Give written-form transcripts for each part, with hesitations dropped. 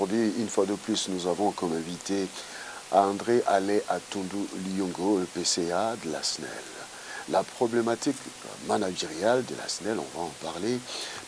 Aujourd'hui, une fois de plus, nous avons comme invité André Alé Atundu Liongo, le PCA de la SNEL. La problématique managériale de la SNEL, on va en parler,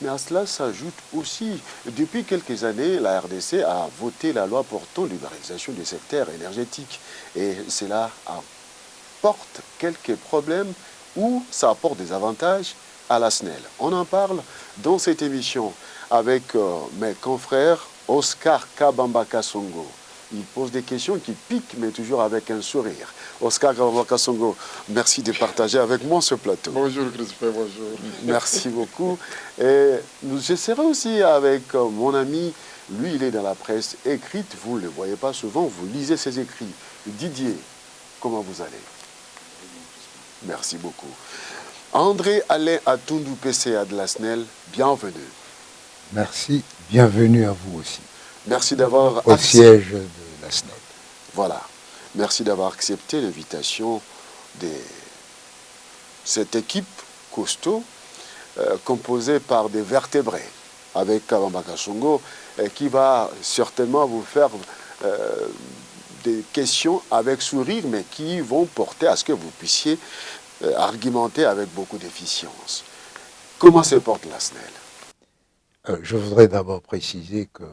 mais à cela s'ajoute aussi, depuis quelques années, la RDC a voté la loi portant libéralisation du secteur énergétique. Et cela apporte quelques problèmes ou ça apporte des avantages à la SNEL. On en parle dans cette émission avec mes confrères Oscar Kabamba Kassongo. Il pose des questions qui piquent, mais toujours avec un sourire. Oscar Kabamba Kassongo, merci de partager avec moi ce plateau. Bonjour Christophe, bonjour. Merci beaucoup. Et j'essaierai aussi avec mon ami, lui il est dans la presse écrite, vous ne le voyez pas souvent, vous lisez ses écrits. Didier, comment vous allez? Merci beaucoup. André Alain Atundu PCA de la SNEL, bienvenue. Merci, bienvenue à vous aussi. Merci d'avoir au siège de la SNEL. Voilà. Merci d'avoir accepté l'invitation de cette équipe costaud composée par des vertébrés avec Kabamba Kassongo qui va certainement vous faire des questions avec sourire mais qui vont porter à ce que vous puissiez argumenter avec beaucoup d'efficience. Comment se porte la SNEL? Je voudrais d'abord préciser que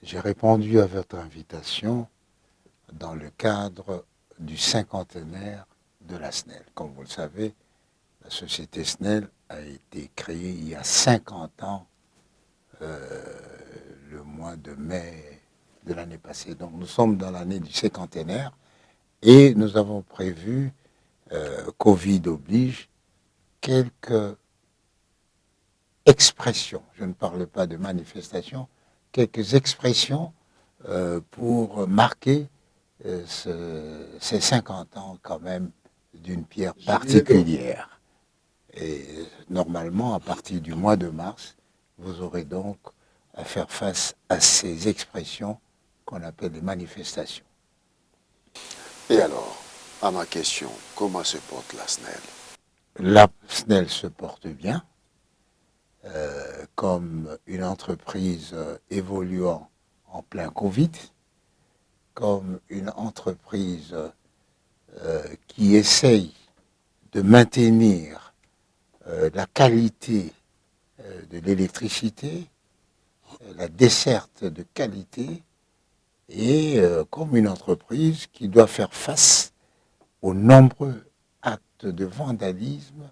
j'ai répondu à votre invitation dans le cadre du cinquantenaire de la SNEL. Comme vous le savez, la société SNEL a été créée il y a 50 ans, le mois de mai de l'année passée. Donc nous sommes dans l'année du cinquantenaire et nous avons prévu, Covid oblige, quelques expressions, je ne parle pas de manifestations, quelques expressions pour marquer ces 50 ans quand même d'une pierre particulière. Et normalement, à partir du mois de mars, vous aurez donc à faire face à ces expressions qu'on appelle des manifestations. Et alors, à ma question, comment se porte la SNEL? La SNEL se porte bien, comme une entreprise évoluant en plein Covid, comme une entreprise qui essaye de maintenir la qualité de l'électricité, la desserte de qualité, et comme une entreprise qui doit faire face aux nombreux actes de vandalisme,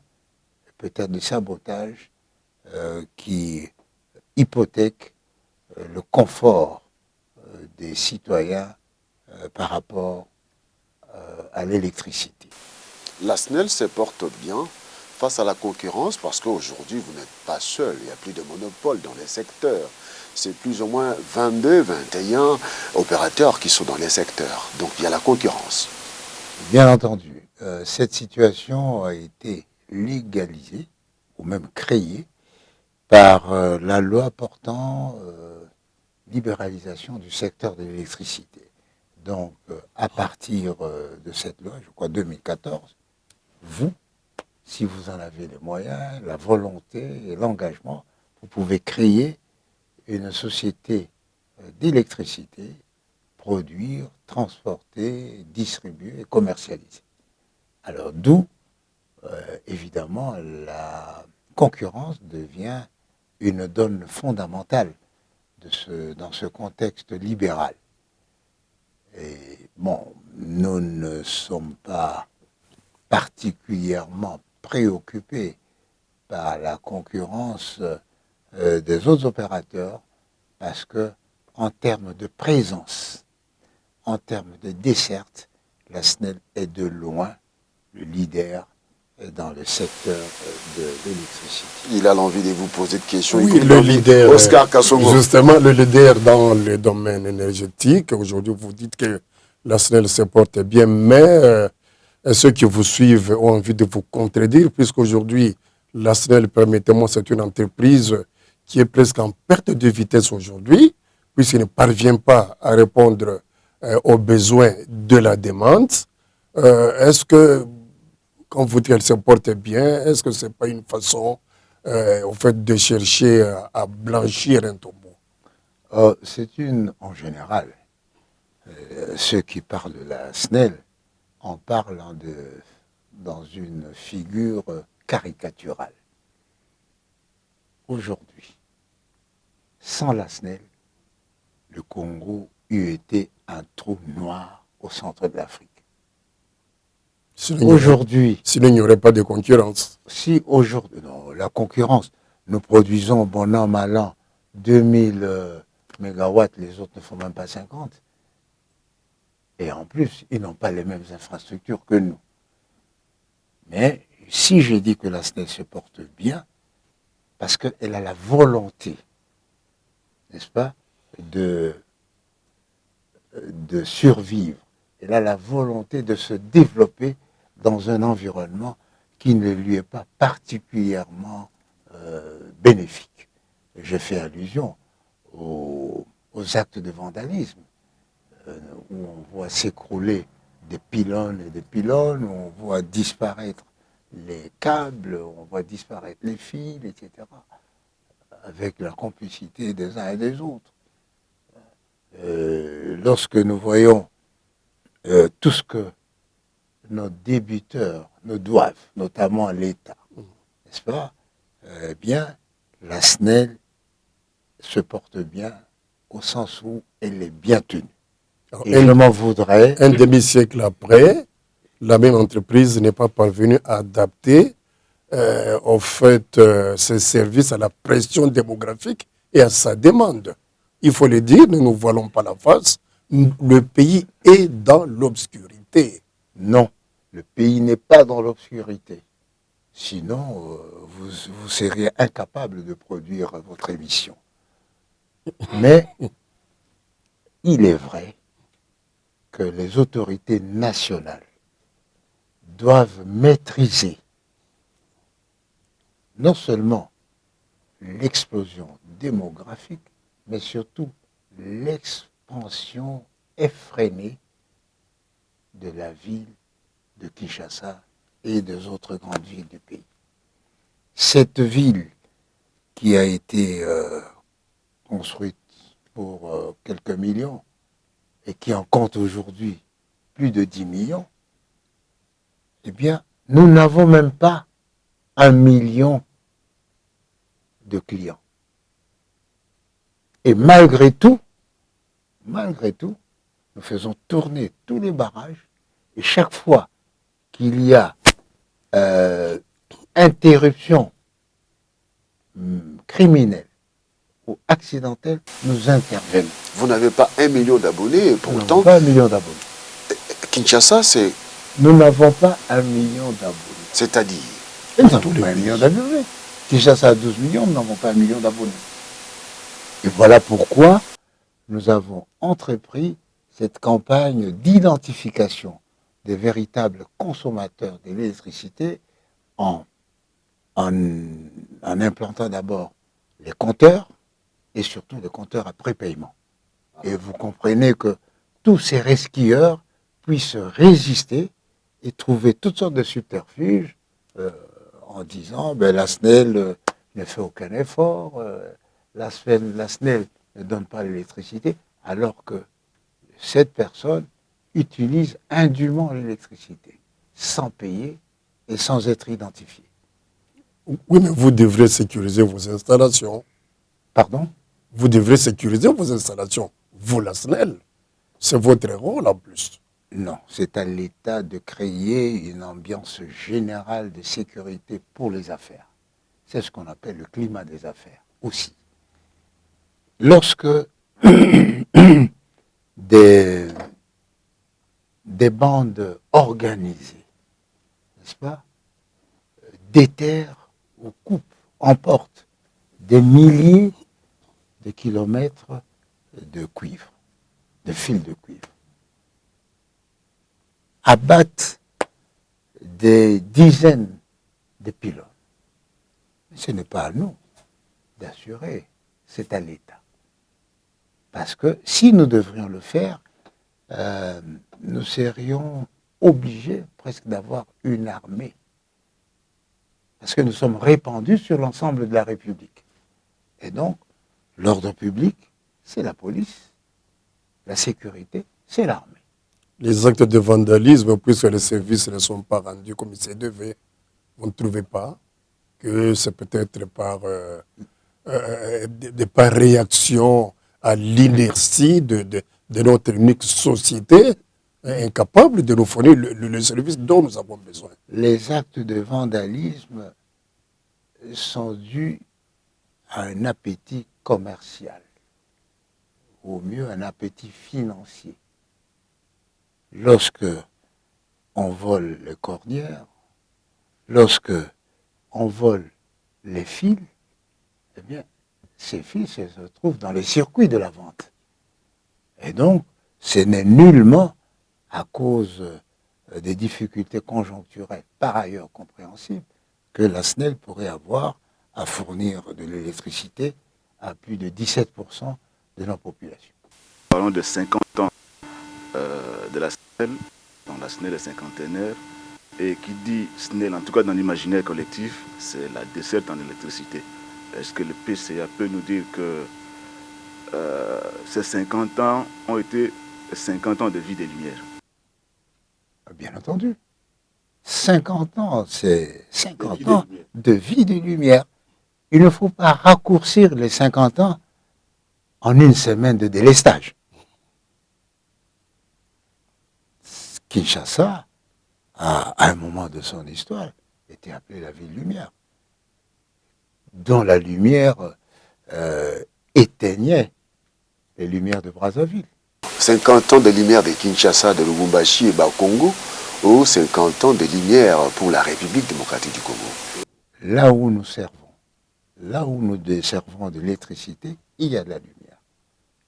peut-être de sabotage, qui hypothèquent le confort des citoyens par rapport à l'électricité. La SNEL se porte bien face à la concurrence parce qu'aujourd'hui, vous n'êtes pas seul. Il n'y a plus de monopole dans les secteurs. C'est plus ou moins 22, 21 opérateurs qui sont dans les secteurs. Donc il y a la concurrence. Bien entendu, cette situation a été légalisée ou même créée par la loi portant libéralisation du secteur de l'électricité. Donc, à partir de cette loi, je crois 2014, vous, si vous en avez les moyens, la volonté et l'engagement, vous pouvez créer une société d'électricité, produire, transporter, distribuer et commercialiser. Alors, d'où, évidemment, la concurrence devient une donne fondamentale dans ce contexte libéral. Et bon, nous ne sommes pas particulièrement préoccupés par la concurrence des autres opérateurs parce que, en termes de présence, en termes de desserte, la SNEL est de loin le leader dans le secteur de l'électricité. Il a l'envie de vous poser des questions. Oui, le leader, Oscar Kassongo. justement, le leader dans le domaine énergétique. Aujourd'hui, vous dites que la SNEL se porte bien, mais ceux qui vous suivent ont envie de vous contredire, puisqu'aujourd'hui, la SNEL, permettez-moi, c'est une entreprise qui est presque en perte de vitesse aujourd'hui, puisqu'il ne parvient pas à répondre aux besoins de la demande. Est-ce que, quand vous dites qu'elle se porte bien, est-ce que ce n'est pas une façon au fait de chercher à blanchir un tombeau? C'est en général, ceux qui parlent de la SNEL en parlent dans une figure caricaturale. Aujourd'hui, sans la SNEL, le Congo eût été un trou noir au centre de l'Afrique. Aujourd'hui, s'il n'y aurait pas de concurrence. Si aujourd'hui, non, la concurrence, nous produisons bon an, mal an, 2000 mégawatts, les autres ne font même pas 50. Et en plus, ils n'ont pas les mêmes infrastructures que nous. Mais si je dis que la SNEL se porte bien, parce qu'elle a la volonté, n'est-ce pas, de survivre. Elle a la volonté de se développer dans un environnement qui ne lui est pas particulièrement bénéfique. Je fais allusion aux actes de vandalisme, où on voit s'écrouler des pylônes et des pylônes, où on voit disparaître les câbles, où on voit disparaître les fils, etc., avec la complicité des uns et des autres. Lorsque nous voyons tout ce que nos débiteurs nous doivent, notamment l'État, n'est-ce pas? Eh bien, la SNEL se porte bien au sens où elle est bien tenue. Alors, et je m'en voudrais. Un demi-siècle après, la même entreprise n'est pas parvenue à adapter en fait ses services à la pression démographique et à sa demande. Il faut le dire, ne nous voilons pas la face, le pays est dans l'obscurité. Non, le pays n'est pas dans l'obscurité. Sinon, vous seriez incapable de produire votre émission. Mais il est vrai que les autorités nationales doivent maîtriser non seulement l'explosion démographique, mais surtout l'expansion effrénée de la ville de Kinshasa et des autres grandes villes du pays. Cette ville qui a été construite pour quelques millions et qui en compte aujourd'hui plus de 10 millions, eh bien, nous n'avons même pas 1 million de clients. Et malgré tout, nous faisons tourner tous les barrages et chaque fois qu'il y a interruption criminelle ou accidentelle, nous intervenons. Vous n'avez pas 1 million d'abonnés, pourtant. Nous n'avons pas 1 million d'abonnés. Kinshasa, c'est. Nous n'avons pas 1 million d'abonnés. C'est-à-dire. Nous n'avons pas 1 million d'abonnés. Kinshasa a 12 millions, nous n'avons pas 1 million d'abonnés. Et voilà pourquoi nous avons entrepris cette campagne d'identification des véritables consommateurs de l'électricité en implantant d'abord les compteurs et surtout les compteurs à prépaiement. Et vous comprenez que tous ces resquilleurs puissent résister et trouver toutes sortes de subterfuges en disant la SNEL ne fait aucun effort, la SNEL ne donne pas l'électricité, alors que cette personne utilise indûment l'électricité, sans payer et sans être identifiée. Oui, mais vous devrez sécuriser vos installations. Pardon? Vous devrez sécuriser vos installations. Vous, la SNEL, c'est votre rôle en plus. Non, c'est à l'État de créer une ambiance générale de sécurité pour les affaires. C'est ce qu'on appelle le climat des affaires aussi. Lorsque des bandes organisées, n'est-ce pas, déterrent ou coupent, emportent des milliers de kilomètres de cuivre, de fils de cuivre, abattent des dizaines de pylônes. Ce n'est pas à nous d'assurer, c'est à l'État. Parce que si nous devrions le faire, nous serions obligés presque d'avoir une armée. Parce que nous sommes répandus sur l'ensemble de la République. Et donc, l'ordre public c'est la police. La sécurité, c'est l'armée. Les actes de vandalisme, puisque les services ne sont pas rendus comme ils se devaient, vous ne trouvez pas que c'est peut-être par réaction à l'inertie de notre unique société, incapable de nous fournir le service dont nous avons besoin. Les actes de vandalisme sont dus à un appétit commercial, ou au mieux un appétit financier. Lorsque on vole les cordières, lorsque on vole les fils, eh bien, ces fils se trouvent dans les circuits de la vente. Et donc, ce n'est nullement à cause des difficultés conjoncturelles, par ailleurs compréhensibles, que la SNEL pourrait avoir à fournir de l'électricité à plus de 17% de nos populations. Parlons de 50 ans de la SNEL, dont la SNEL est cinquantenaire, et qui dit SNEL, en tout cas dans l'imaginaire collectif, c'est la desserte en électricité. Est-ce que le PCA peut nous dire que ces 50 ans ont été 50 ans de vie des Lumières? Bien entendu. 50 ans, c'est 50 ans de vie des Lumières. Il ne faut pas raccourcir les 50 ans en une semaine de délestage. Kinshasa, à un moment de son histoire, était appelée la ville lumière, dont la lumière éteignait les lumières de Brazzaville. 50 ans de lumière de Kinshasa, de Lubumbashi et Bakongo, ou 50 ans de lumière pour la République démocratique du Congo? Là où nous servons, là où nous servons de l'électricité, il y a de la lumière.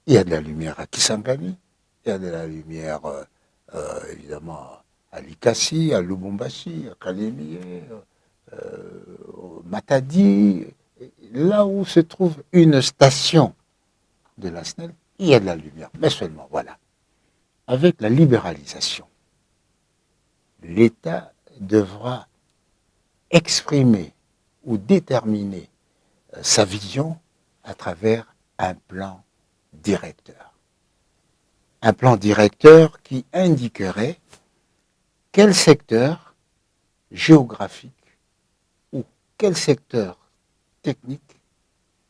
Il y a de la lumière à Kisangani, il y a de la lumière évidemment à Likasi, à Lubumbashi, à Kalemie, au Matadi. Là où se trouve une station de la SNEL, il y a de la lumière, mais seulement, voilà. Avec la libéralisation, l'État devra exprimer ou déterminer sa vision à travers un plan directeur. Un plan directeur qui indiquerait quel secteur géographique ou quel secteur technique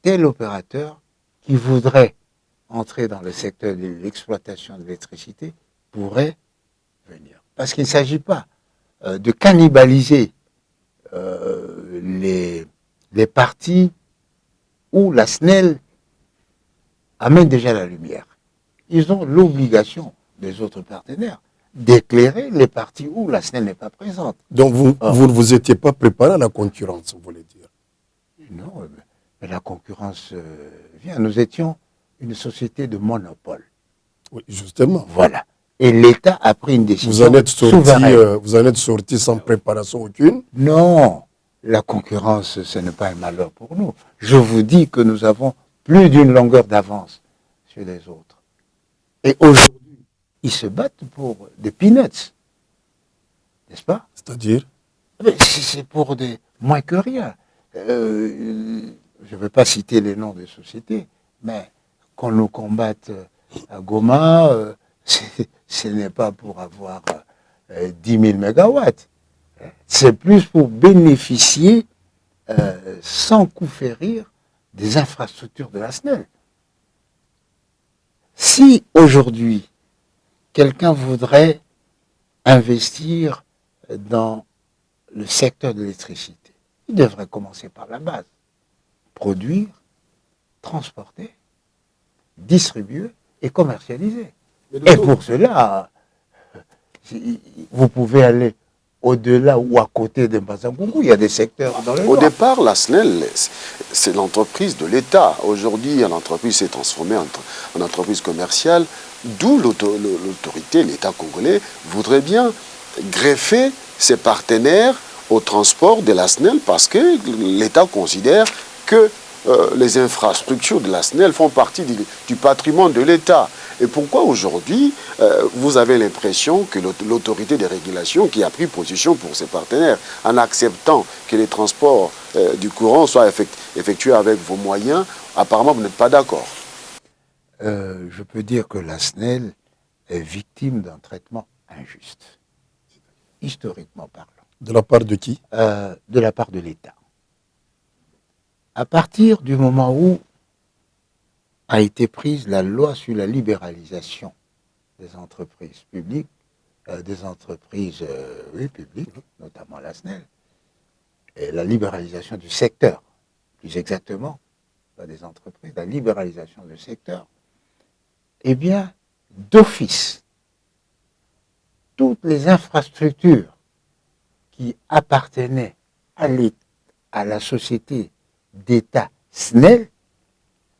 tel opérateur qui voudrait entrer dans le secteur de l'exploitation de l'électricité pourrait venir. Parce qu'il ne s'agit pas de cannibaliser les parties où la SNEL amène déjà la lumière. Ils ont l'obligation des autres partenaires d'éclairer les parties où la SNEL n'est pas présente. Donc vous ne vous étiez pas préparé à la concurrence, vous voulez dire? Non, mais la concurrence vient. Nous étions une société de monopole. Oui, justement. Voilà. Et l'État a pris une décision vous en êtes sorti sans préparation aucune? Non, la concurrence, ce n'est pas un malheur pour nous. Je vous dis que nous avons plus d'une longueur d'avance sur les autres. Et aujourd'hui, ils se battent pour des peanuts, n'est-ce pas? C'est-à-dire? C'est pour des moins que rien. Je ne vais pas citer les noms des sociétés, mais qu'on nous combatte à Goma, ce n'est pas pour avoir 10 000 mégawatts. C'est plus pour bénéficier, sans coup férir, des infrastructures de la SNEL. Si aujourd'hui, quelqu'un voudrait investir dans le secteur de l'électricité, il devrait commencer par la base. Produire, transporter, distribuer et commercialiser. Et pour cela, vous pouvez aller au-delà ou à côté de Mbazangougou, il y a des secteurs dans le nord. Au départ, la SNEL, c'est l'entreprise de l'État. Aujourd'hui, l'entreprise s'est transformée en entreprise commerciale, d'où l'autorité, l'État congolais, voudrait bien greffer ses partenaires au transport de la SNEL parce que l'État considère que les infrastructures de la SNEL font partie du patrimoine de l'État. Et pourquoi aujourd'hui, vous avez l'impression que l'autorité de régulation qui a pris position pour ses partenaires, en acceptant que les transports du courant soient effectués avec vos moyens, apparemment vous n'êtes pas d'accord? Je peux dire que la SNEL est victime d'un traitement injuste, historiquement parlant. De la part de qui? De la part de l'État. À partir du moment où a été prise la loi sur la libéralisation des entreprises publiques, des entreprises publiques, notamment la SNEL, et la libéralisation du secteur, plus exactement, pas des entreprises, la libéralisation du secteur, eh bien, d'office, toutes les infrastructures qui appartenaient à la société d'État SNEL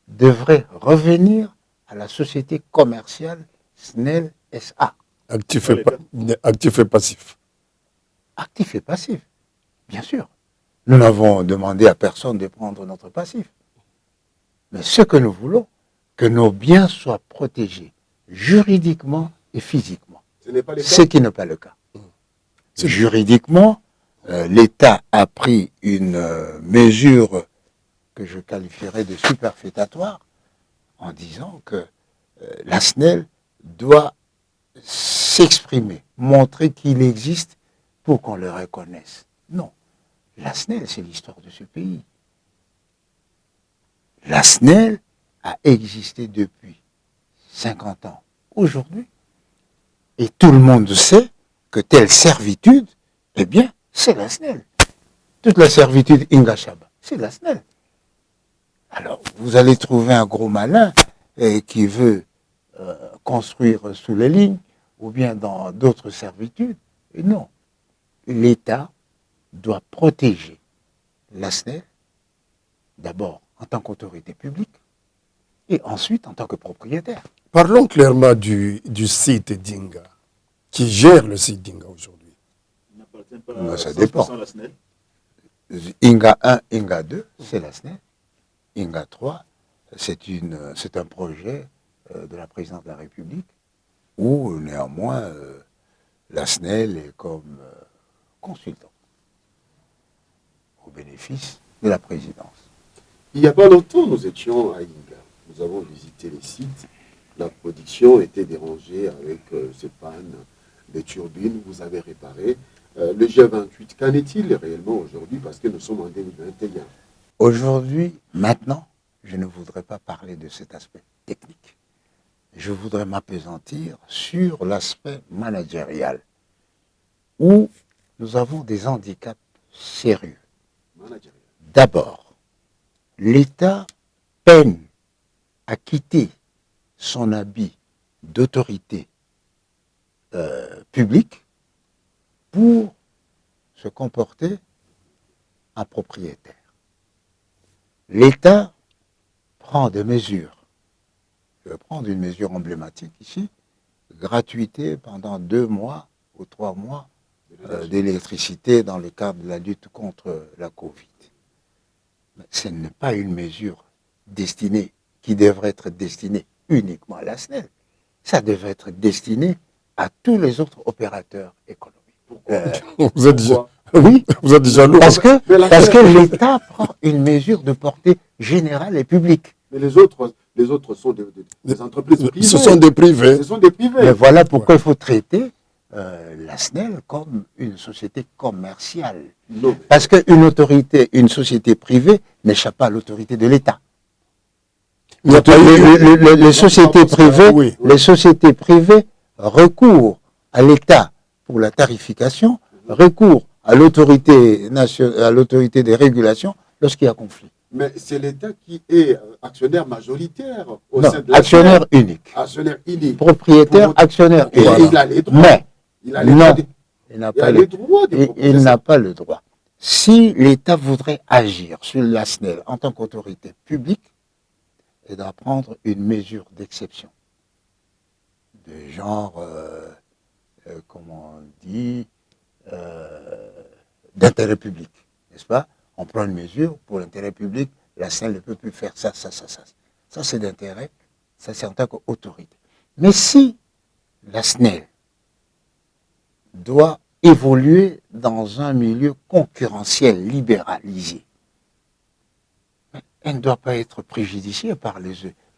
devraient revenir à la société commerciale SNEL SA. Actif et passif. Actif et passif, bien sûr. Nous n'avons demandé à personne de prendre notre passif. Mais ce que nous voulons, que nos biens soient protégés juridiquement et physiquement. Ce qui n'est pas le cas. Juridiquement, l'État a pris une mesure que je qualifierais de superfétatoire en disant que la SNEL doit s'exprimer, montrer qu'il existe pour qu'on le reconnaisse. Non. La SNEL, c'est l'histoire de ce pays. La SNEL a existé depuis 50 ans aujourd'hui. Et tout le monde sait que telle servitude, eh bien, c'est la SNEL. Toute la servitude Ingashaba, c'est la SNEL. Alors, vous allez trouver un gros malin qui veut construire sous les lignes ou bien dans d'autres servitudes. Et non. L'État doit protéger la SNEL, d'abord en tant qu'autorité publique, et ensuite en tant que propriétaire. Parlons clairement du site Dinga, qui gère le site Dinga aujourd'hui. Ça dépend. Inga 1, Inga 2, c'est la SNEL. Inga 3, c'est un projet de la présidente de la République, où néanmoins la SNEL est comme consultant au bénéfice de la présidence. Il n'y a pas longtemps, nous étions à Inga. Nous avons visité les sites. La production était dérangée avec ces pannes, des turbines, vous avez réparé. Le G28, qu'en est-il réellement aujourd'hui? Parce que nous sommes en 2021. Aujourd'hui, maintenant, je ne voudrais pas parler de cet aspect technique. Je voudrais m'appesantir sur l'aspect managérial, où nous avons des handicaps sérieux. D'abord, l'État peine à quitter son habit d'autorité publique pour se comporter en propriétaire. L'État prend des mesures. Je vais prendre une mesure emblématique ici, gratuité pendant 2 mois ou 3 mois d'électricité dans le cadre de la lutte contre la Covid. Mais ce n'est pas une mesure destinée, qui devrait être destinée uniquement à la SNEL. Ça devrait être destiné à tous les autres opérateurs économiques. Vous êtes déjà, oui, vous êtes déjà lourd. Parce que l'État prend une mesure de portée générale et publique. Mais les autres sont des entreprises privées. Ce sont des privés. Ce sont des privés. Mais voilà pourquoi il faut traiter la SNEL comme une société commerciale. Non. Parce qu'une société privée n'échappe pas à l'autorité de l'État. Les sociétés privées recourent à l'État pour la tarification, recourent à l'autorité des régulations lorsqu'il y a conflit. Mais c'est l'État qui est actionnaire majoritaire au Non, sein de la actionnaire SNEL. unique. Actionnaire unique. Propriétaire, actionnaire Et unique. il a les droits. Mais, Il a les non, droits. il n'a Il pas a les les droits de il propriété. n'a pas le droit. Si l'État voudrait agir sur la SNEL en tant qu'autorité publique, il doit prendre une mesure d'exception. De genre, comment on dit, d'intérêt public, n'est-ce pas? On prend une mesure pour l'intérêt public, la SNEL ne peut plus faire ça. Ça, c'est d'intérêt, ça c'est en tant qu'autorité. Mais si la SNEL doit évoluer dans un milieu concurrentiel libéralisé, elle ne doit pas être préjudiciée par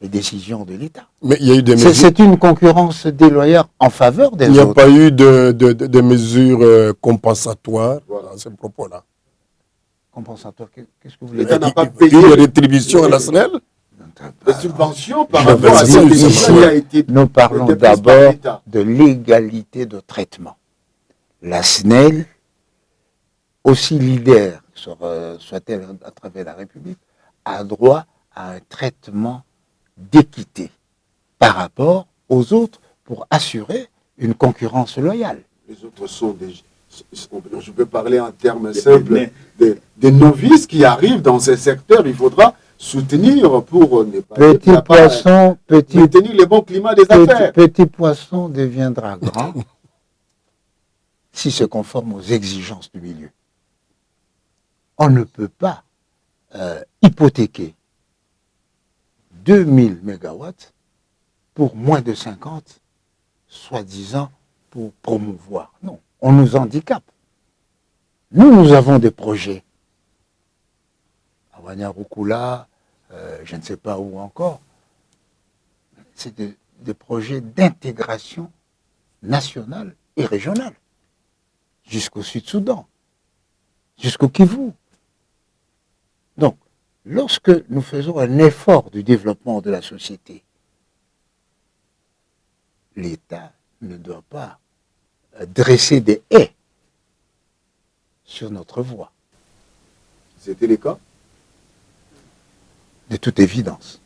les décisions de l'État. Mais il y a eu des mesures. C'est une concurrence déloyale en faveur des Il n'y a autres. pas eu de mesures compensatoires à ce propos-là. Compensatoire, qu'est-ce que vous voulez L'État dire? n'a pas payé Une rétribution à la SNEL. des subventions par Je rapport à veux ce dire, qui a été nous parlons été prise par d'abord l'État. de l'égalité de traitement. La SNEL, aussi leader soit-elle à travers la République, a droit à un traitement d'équité par rapport aux autres pour assurer une concurrence loyale. Les autres sont des... Je peux parler en termes simples des novices qui arrivent dans ces secteurs. Il faudra soutenir pour ne pas Petit poisson, maintenir le bon climat des affaires. petit poisson deviendra grand s'il se conforme aux exigences du milieu. On ne peut pas hypothéquer 2000 mégawatts pour moins de 50, soi-disant pour promouvoir. Non, on nous handicape. Nous avons des projets. À Wanyarukula, je ne sais pas où encore. C'est des projets d'intégration nationale et régionale. Jusqu'au Sud-Soudan, jusqu'au Kivu. Donc, lorsque nous faisons un effort du développement de la société, l'État ne doit pas dresser des haies sur notre voie. C'était le cas. De toute évidence.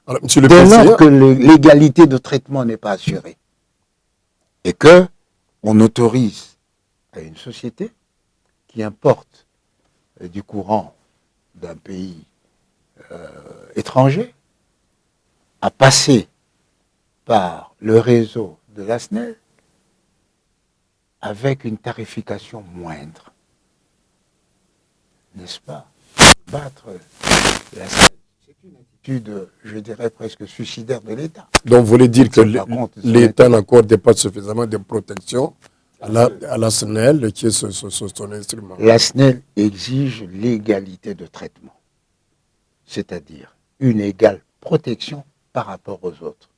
Alors, monsieur le Dès Président, lors que l'égalité de traitement n'est pas assurée et que on autorise à une société qui importe du courant d'un pays étranger à passer par le réseau de la SNEL avec une tarification moindre. N'est-ce pas? Battre la SNEL, c'est une attitude, je dirais, presque suicidaire de l'État. donc vous voulez dire que l'État l'État n'accorde pas suffisamment de protection à la SNEL, qui est son instrument. La SNEL exige l'égalité de traitement, c'est-à-dire une égale protection par rapport aux autres,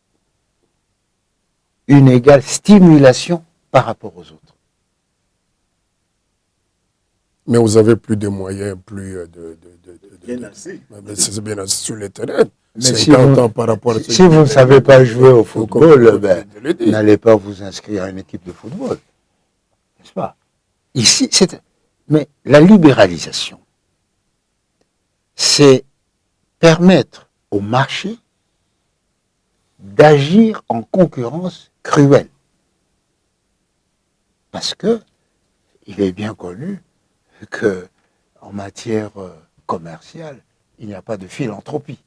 une égale stimulation par rapport aux autres. Mais vous avez plus de moyens, plus Bien assez. c'est bien assez sur le terrain. Mais 50 ans par rapport à ce si vous ne savez pas jouer au football, je l'ai dit. n'allez pas vous inscrire à une équipe de football. N'est-ce pas? Ici, mais la libéralisation, c'est permettre au marché d'agir en concurrence cruelle. Parce que il est bien connu que en matière commerciale, il n'y a pas de philanthropie.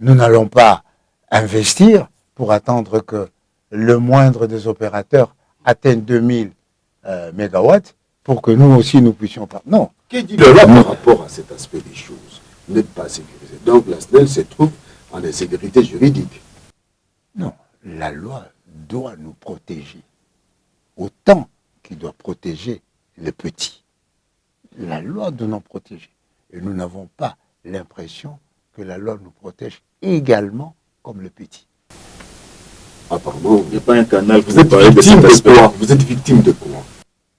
Nous n'allons pas investir pour attendre que le moindre des opérateurs atteigne 2000 mégawatts pour que nous aussi nous puissions pas. Non. Que dit le loi par rapport à cet aspect des choses? Vous n'êtes pas sécurisé. Donc la SNEL se trouve en insécurité juridique. Non. La loi doit nous protéger autant qu'il doit protéger les petits. La loi doit nous protéger. Et nous n'avons pas l'impression que la loi nous protège également comme le petit. Apparemment, Il n'y a pas un canal vous êtes victime de quoi? Vous êtes victime de quoi?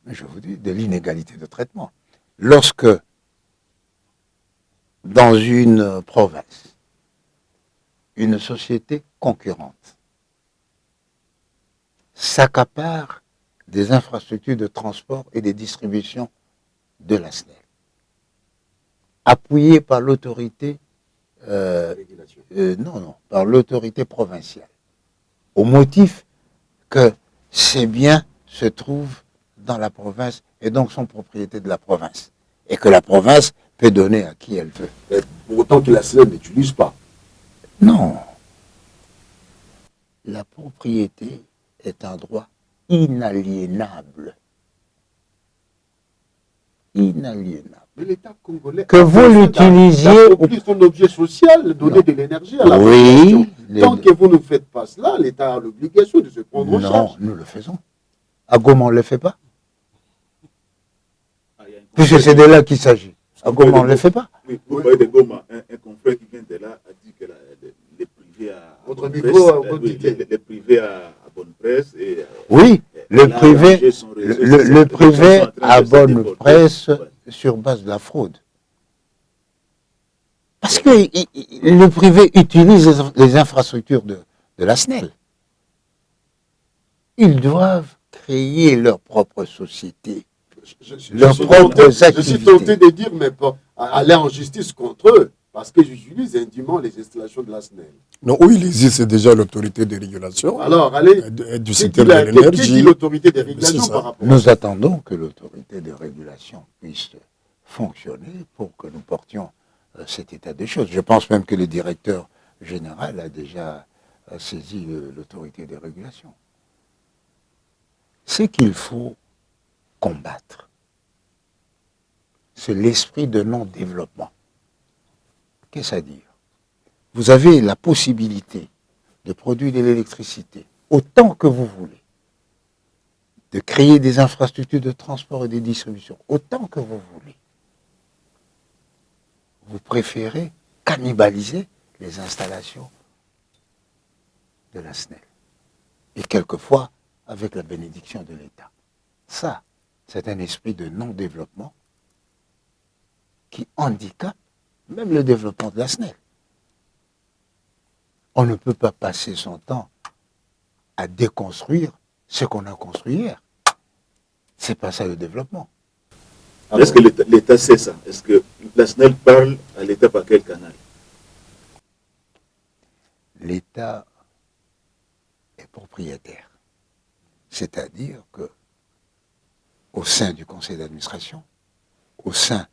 Je vous dis, de l'inégalité de traitement. Lorsque, dans une province, une société concurrente s'accapare des infrastructures de transport et de distribution de la SNEL, appuyée par l'autorité, par l'autorité provinciale, au motif que ces biens se trouvent dans la province et donc sont propriété de la province, et que la province peut donner à qui elle veut. Et pour autant que la SNEL n'utilise pas. Non. La propriété est un droit inaliénable. Inaliénable. Mais l'État congolais Que vous l'utilisiez d'approprier son objet social, donner de l'énergie à la Oui, population. Tant que vous ne faites pas cela, l'État a l'obligation de se prendre en non, charge. nous le faisons. À Goma, on ne le fait pas. Puisque c'est de là qu'il s'agit. À Goma, on ne le fait pas. Oui, vous voyez de Goma, un confrère qui vient de là a dit que les privés à Votre bonne micro, presse, les privés à bonne presse et Oui, le là, privé, arranger son réseau, le les gens privé sont en train à de se bonne déporter. presse Ouais. sur base de la fraude. Parce que le privé utilise les infrastructures de la SNEL. Ils doivent créer leur propre société, leurs propres je suis tenté activités. de dire, mais pas aller en justice contre eux, parce que j'utilise indûment les installations de la SNEL. Non, où il existe déjà l'autorité de régulation Alors, allez, du qui secteur dit de qui dit l'énergie. l'autorité de C'est régulation ça. par rapport à Nous ça? attendons que l'autorité de régulation puisse fonctionner pour que nous portions cet état des choses. Je pense même que le directeur général a déjà saisi l'autorité de régulation. Ce qu'il faut combattre, c'est l'esprit de non-développement. Qu'est-ce à dire? Vous avez la possibilité de produire de l'électricité autant que vous voulez, de créer des infrastructures de transport et de distribution autant que vous voulez. Vous préférez cannibaliser les installations de la SNEL. Et quelquefois, avec la bénédiction de l'État. Ça, c'est un esprit de non-développement qui handicape même le développement de la SNEL. On ne peut pas passer son temps à déconstruire ce qu'on a construit hier. C'est pas ça le développement. Est-ce que l'État sait ça? Est-ce que la SNEL parle à l'État par quel canal? L'État est propriétaire. C'est-à-dire que au sein du conseil d'administration, au sein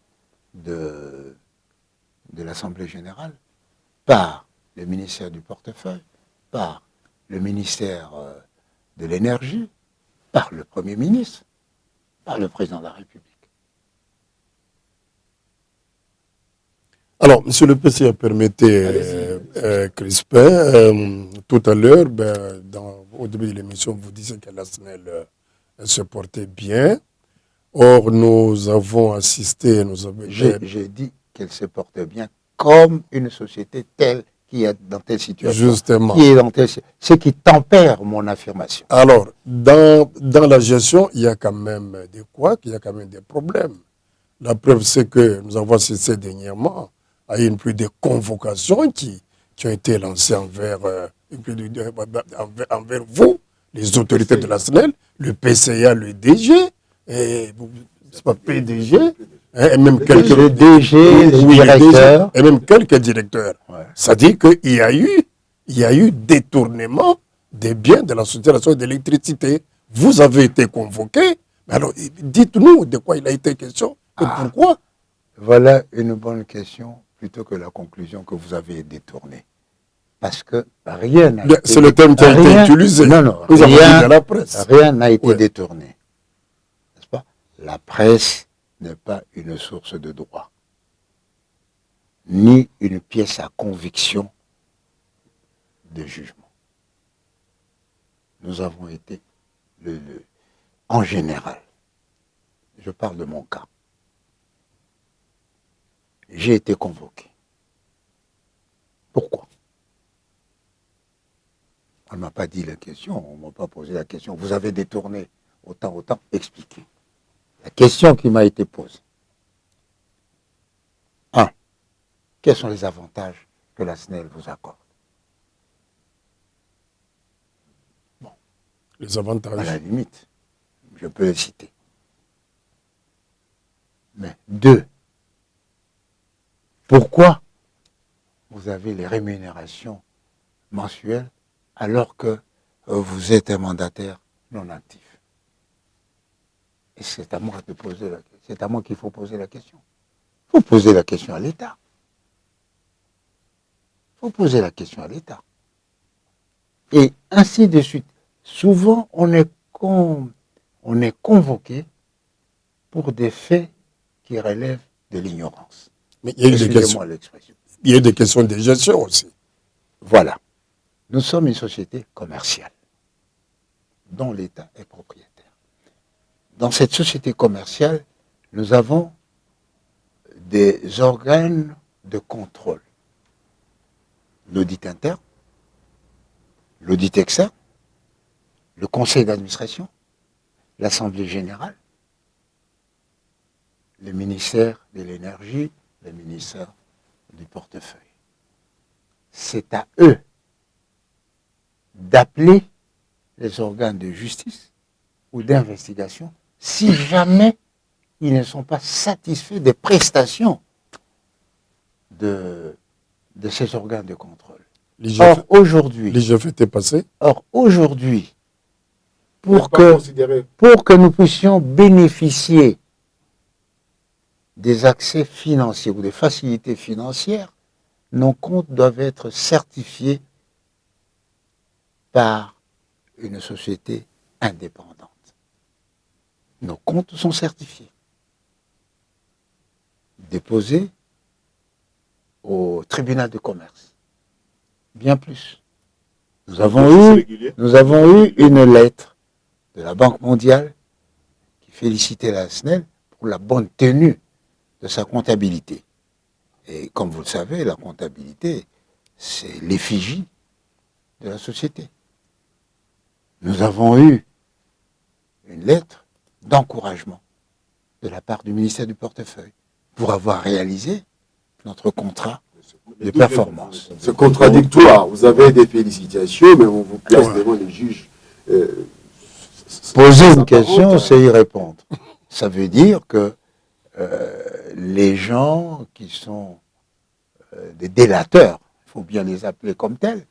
de l'Assemblée générale, par le ministère du portefeuille, par le ministère de l'énergie, par le Premier ministre, par le président de la République. Alors, monsieur le PCA, permettez, Crispin, tout à l'heure, au début de l'émission, vous disiez que la SNEL se portait bien. Or, nous avons assisté, J'ai dit qu'elle se portait bien comme une société telle qui est dans telle situation. Justement. Qui est dans telle, ce qui tempère mon affirmation. Alors, dans la gestion, il y a quand même des couacs, il y a quand même des problèmes. La preuve, c'est que nous avons assisté dernièrement à une pluie de convocations qui ont été lancées envers vous, les autorités de la SNEL, le PCA, le DG, c'est pas PDG, et même quelques le DG, le directeur. et même quelques directeurs. Ouais. Ça dit qu'il y a eu détournement des biens de la Société nationale d'électricité. Vous avez été convoqué. Alors, dites-nous de quoi il a été question et pourquoi. Voilà une bonne question plutôt que la conclusion que vous avez détournée. Parce que rien n'a été... C'est le terme qui a été utilisé. Non, non, nous avons dit dans la presse. Rien n'a été détourné. N'est-ce pas? La presse n'est pas une source de droit, ni une pièce à conviction de jugement. Nous avons été, en général, je parle de mon cas, j'ai été convoqué. Pourquoi? On ne m'a pas dit la question, on ne m'a pas posé la question. Vous avez détourné autant, expliquez. La question qui m'a été posée. 1. Quels sont les avantages que la SNEL vous accorde? Bon. Les avantages. À la limite, je peux les citer. Mais 2. Pourquoi vous avez les rémunérations mensuelles alors que vous êtes un mandataire non actif? Et c'est à moi de poser la question. C'est à moi qu'il faut poser la question. Il faut poser la question à l'État. Il faut poser la question à l'État. Et ainsi de suite. Souvent, on est convoqué pour des faits qui relèvent de l'ignorance. Mais il y a eu des questions. Il y a eu des questions de gestion aussi. Voilà. Nous sommes une société commerciale dont l'État est propriétaire. Dans cette société commerciale, nous avons des organes de contrôle. L'audit interne, l'audit externe, le conseil d'administration, l'assemblée générale, le ministère de l'énergie, le ministère du portefeuille. C'est à eux d'appeler les organes de justice ou d'investigation si jamais ils ne sont pas satisfaits des prestations de ces organes de contrôle. Or aujourd'hui, pour que nous puissions bénéficier des accès financiers ou des facilités financières, nos comptes doivent être certifiés par une société indépendante. Nos comptes sont certifiés, déposés au tribunal de commerce. Bien plus. Nous avons eu une lettre de la Banque mondiale qui félicitait la SNEL pour la bonne tenue de sa comptabilité. Et comme vous le savez, la comptabilité, c'est l'effigie de la société. Nous avons eu une lettre d'encouragement de la part du ministère du Portefeuille pour avoir réalisé notre contrat de performance. C'est contradictoire. Vous avez des félicitations, mais on vous place devant les juges. Poser une question, c'est y répondre. Ça veut dire que les gens qui sont des délateurs, il faut bien les appeler comme tels,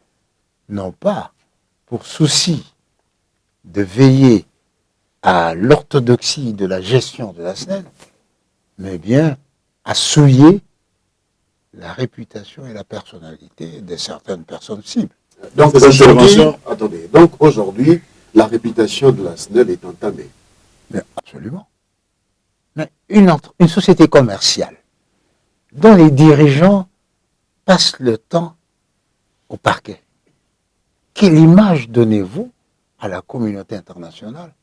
n'ont pas pour souci de veiller à l'orthodoxie de la gestion de la SNEL, mais bien à souiller la réputation et la personnalité de certaines personnes cibles. Donc aujourd'hui, la réputation de la SNEL est entamée. Mais absolument. Mais une société commerciale dont les dirigeants passent le temps au parquet, quelle image donnez-vous à la communauté internationale,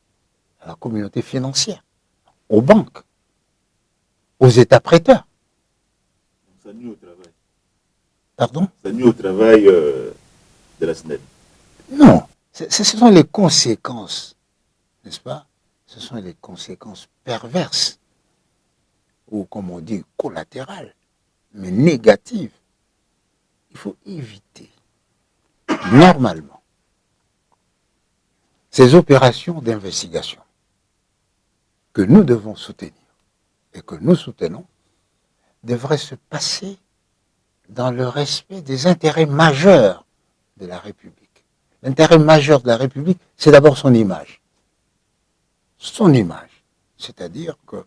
à la communauté financière, aux banques, aux États prêteurs? Ça nuit au travail. Pardon? Ça nuit au travail de la SNEL. Non, ce sont les conséquences, n'est-ce pas? Ce sont les conséquences perverses, ou comme on dit, collatérales, mais négatives. Il faut éviter, normalement, ces opérations d'investigation que nous devons soutenir et que nous soutenons devraient se passer dans le respect des intérêts majeurs de la République. L'intérêt majeur de la République, c'est d'abord son image. Son image. C'est-à-dire que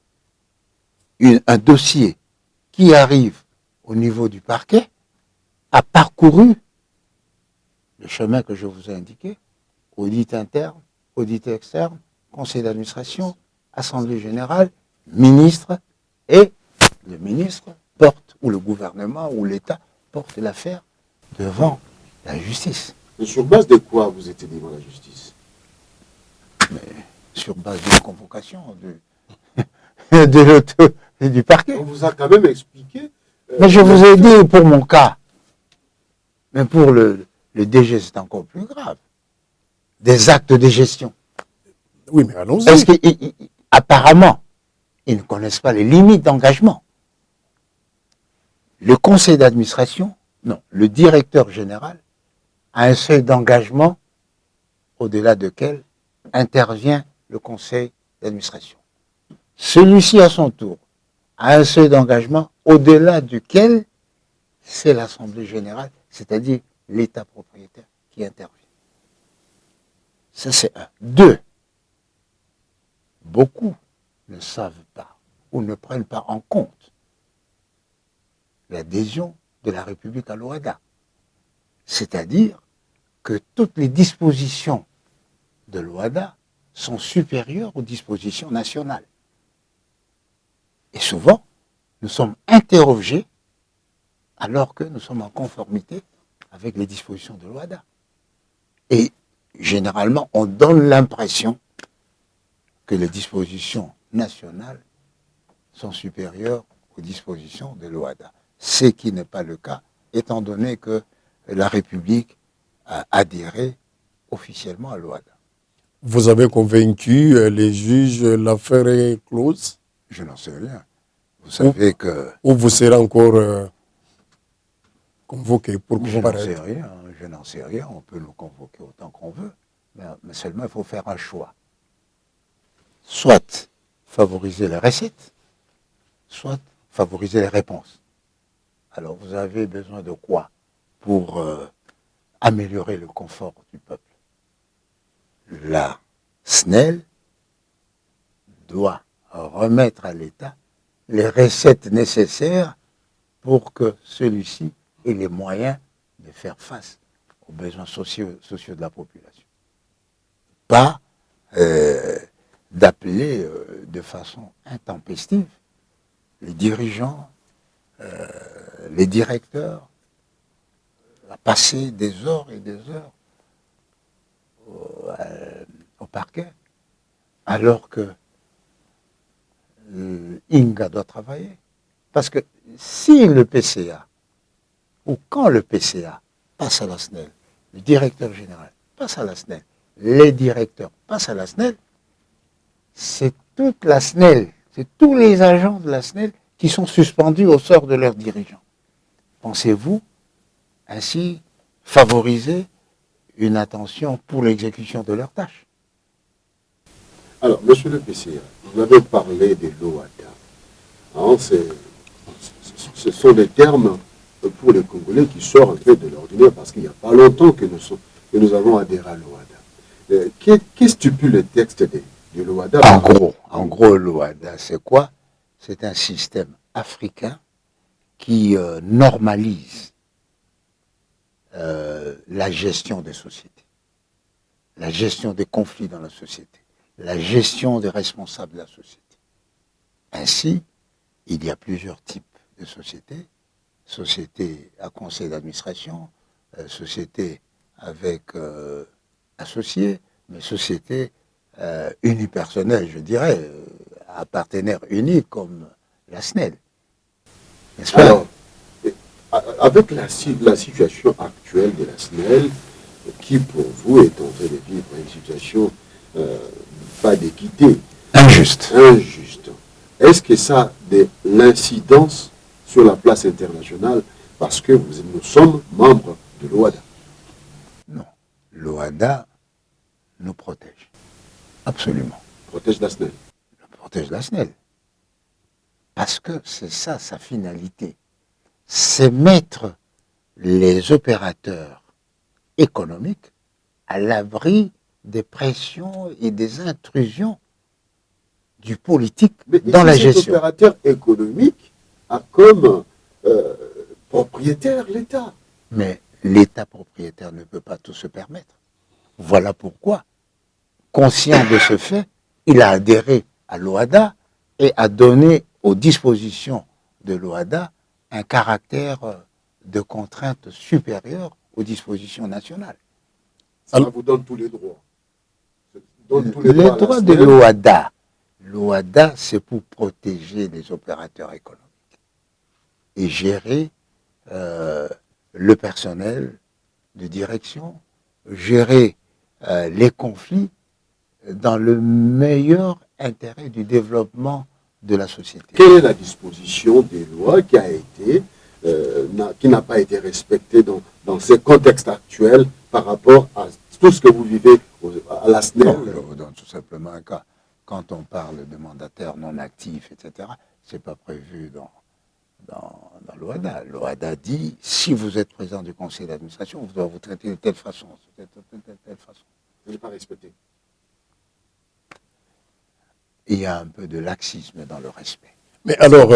un dossier qui arrive au niveau du parquet a parcouru le chemin que je vous ai indiqué, audit interne, audit externe, conseil d'administration, assemblée générale, ministre, et le ministre porte, ou le gouvernement, ou l'État porte l'affaire devant la justice. Mais sur base de quoi vous étiez devant la justice? Mais sur base d'une convocation du parquet. On vous a quand même expliqué. Mais je vous ai dit pour mon cas. Mais pour le DG, c'est encore plus grave. Des actes de gestion. Oui, mais allons-y. Parce qu'apparemment, ils ne connaissent pas les limites d'engagement. Le conseil d'administration, non, le directeur général a un seuil d'engagement au-delà duquel intervient le conseil d'administration. Celui-ci, à son tour, a un seuil d'engagement au-delà duquel c'est l'Assemblée générale, c'est-à-dire l'État propriétaire qui intervient. Ça, c'est un. Deux, beaucoup ne savent pas ou ne prennent pas en compte l'adhésion de la République à l'OHADA. C'est-à-dire que toutes les dispositions de l'OHADA sont supérieures aux dispositions nationales. Et souvent, nous sommes interrogés alors que nous sommes en conformité avec les dispositions de l'OHADA. Et généralement, on donne l'impression que les dispositions nationales sont supérieures aux dispositions de l'OHADA. Ce qui n'est pas le cas, étant donné que la République a adhéré officiellement à l'OHADA. Vous avez convaincu les juges, l'affaire est close? Je n'en sais rien. Vous savez que... Ou vous serez encore convoqué pour comparaître? Je n'en sais rien. On peut nous convoquer autant qu'on veut. Mais seulement, il faut faire un choix. Soit favoriser les recettes, soit favoriser les réponses. Alors, vous avez besoin de quoi pour améliorer le confort du peuple? La SNEL doit remettre à l'État les recettes nécessaires pour que celui-ci ait les moyens de faire face aux besoins sociaux de la population. Pas d'appeler de façon intempestive les dirigeants, les directeurs, à passer des heures et des heures au parquet, alors que Inga doit travailler. Parce que si le PCA, ou quand le PCA passe à la SNEL, le directeur général passe à la SNEL, les directeurs passent à la SNEL, c'est toute la SNEL, c'est tous les agents de la SNEL qui sont suspendus au sort de leurs dirigeants. Pensez-vous ainsi favoriser une attention pour l'exécution de leurs tâches? Alors, monsieur le PCA, vous avez parlé de l'OHADA. Hein, ce sont des termes pour les Congolais qui sortent en fait de l'ordinaire parce qu'il n'y a pas longtemps que nous avons adhéré à l'OHADA. Qu'est-ce stipule le texte de l'OHADA? En gros, l'OHADA, c'est quoi? C'est un système africain qui normalise la gestion des sociétés, la gestion des conflits dans la société, la gestion des responsables de la société. Ainsi, il y a plusieurs types de sociétés. Société à conseil d'administration, société avec associés, mais société unipersonnelle, je dirais, à partenaire unique comme la SNEL. N'est-ce pas? Alors, avec la situation actuelle de la SNEL, qui pour vous est en train de vivre une situation pas d'équité, Injuste. est-ce que ça a de l'incidence sur la place internationale parce que nous sommes membres de l'OHADA? Non. L'OHADA nous protège. Absolument. Protège la SNEL. Protège la SNEL. Parce que c'est ça sa finalité. C'est mettre les opérateurs économiques à l'abri des pressions et des intrusions du politique dans la gestion. Cet opérateur économique a comme propriétaire l'État. Mais l'État propriétaire ne peut pas tout se permettre. Voilà pourquoi, conscient de ce fait, il a adhéré à l'OHADA et a donné aux dispositions de l'OHADA un caractère de contrainte supérieure aux dispositions nationales. Ça vous donne tous les droits. Les droits de l'OHADA. L'OHADA, c'est pour protéger les opérateurs économiques et gérer le personnel de direction, gérer les conflits dans le meilleur intérêt du développement de la société. Quelle est la disposition des lois qui a été, qui n'a pas été respectée dans ce contexte actuel par rapport à tout ce que vous vivez à la SNEL? Je vous donne tout simplement un cas. Quand on parle de mandataires non actifs, etc., ce n'est pas prévu dans l'OHADA. L'OHADA dit, si vous êtes président du conseil d'administration, vous devez vous traiter de telle façon, de telle façon. Vous n'êtes pas respecté. Il y a un peu de laxisme dans le respect. Mais alors,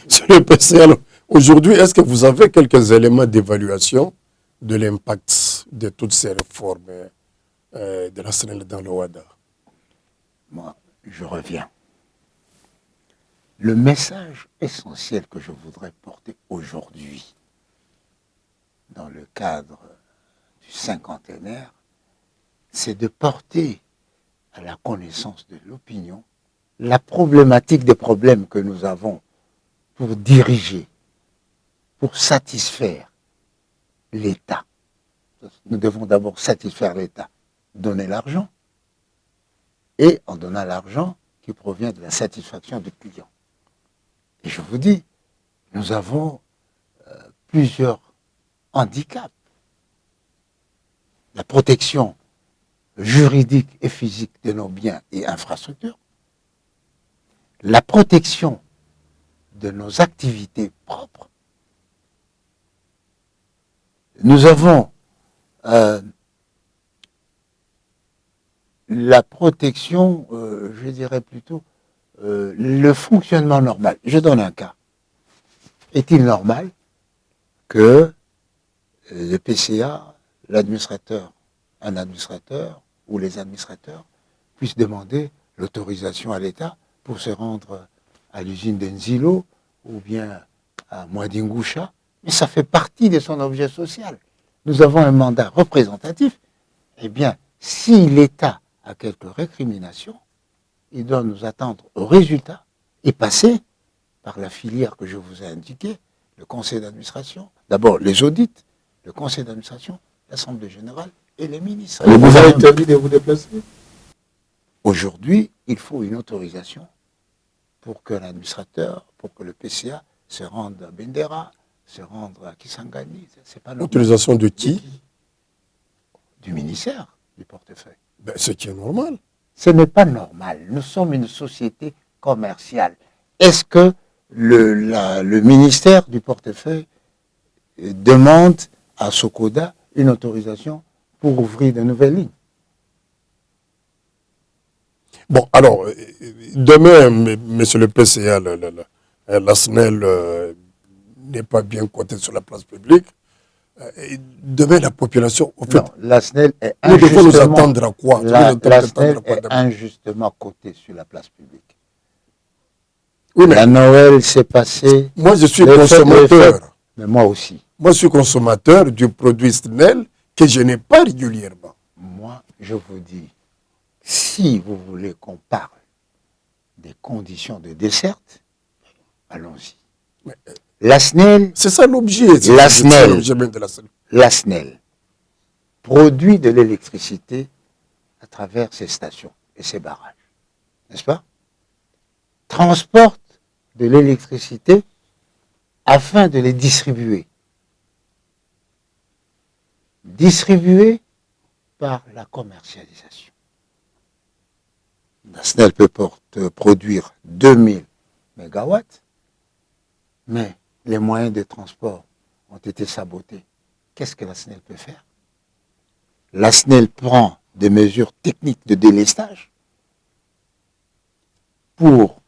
sur le PCA, aujourd'hui, est-ce que vous avez quelques éléments d'évaluation de l'impact de toutes ces réformes de la SNEL dans l'OHADA? Moi, je reviens. Le message essentiel que je voudrais porter aujourd'hui, dans le cadre du cinquantenaire, c'est de porter à la connaissance de l'opinion la problématique des problèmes que nous avons pour diriger, pour satisfaire l'État. Nous devons d'abord satisfaire l'État, donner l'argent, et en donnant l'argent qui provient de la satisfaction du client. Et je vous dis, nous avons plusieurs handicaps. La protection juridique et physique de nos biens et infrastructures, la protection de nos activités propres. Nous avons la protection, je dirais plutôt, le fonctionnement normal. Je donne un cas. Est-il normal que le PCA, l'administrateur, un administrateur ou les administrateurs puissent demander l'autorisation à l'État pour se rendre à l'usine d'Enzilo ou bien à Mwadingusha? Mais ça fait partie de son objet social. Nous avons un mandat représentatif. Eh bien, si l'État a quelques récriminations, il doit nous attendre au résultat et passer par la filière que je vous ai indiquée, le conseil d'administration, d'abord les audits, le conseil d'administration, l'Assemblée générale et les ministres. Et vous avez interdit de vous déplacer? Aujourd'hui, il faut une autorisation pour que l'administrateur, pour que le PCA se rende à Bendera, se rende à Kisangani. C'est pas normal. Autorisation de qui? Du ministère du portefeuille. Ben, ce qui est normal. Ce n'est pas normal. Nous sommes une société commerciale. Est-ce que le ministère du portefeuille demande à Sokoda une autorisation pour ouvrir de nouvelles lignes? Bon, alors, demain, monsieur le PCA, la SNEL n'est pas bien cotée sur la place publique. Demain, la population, au fait, Non, la SNEL est nous devons nous injustement, attendre à quoi? la SNEL est injustement cotée sur la place publique. Oui, mais La Noël s'est passée. moi, je suis les consommateur. fêtes, mais moi aussi. Moi, je suis consommateur du produit SNEL que je n'ai pas régulièrement. Moi, je vous dis, si vous voulez qu'on parle des conditions de desserte, allons-y. La SNEL, C'est ça l'objet. La C'est SNEL. l'objet même de la SNEL. la SNEL produit de l'électricité à travers ses stations et ses barrages, n'est-ce pas? Transporte de l'électricité afin de les distribuer. Distribuer par la commercialisation. La SNEL peut produire 2000 mégawatts, mais les moyens de transport ont été sabotés. Qu'est-ce que la SNEL peut faire? La SNEL prend des mesures techniques de délestage pour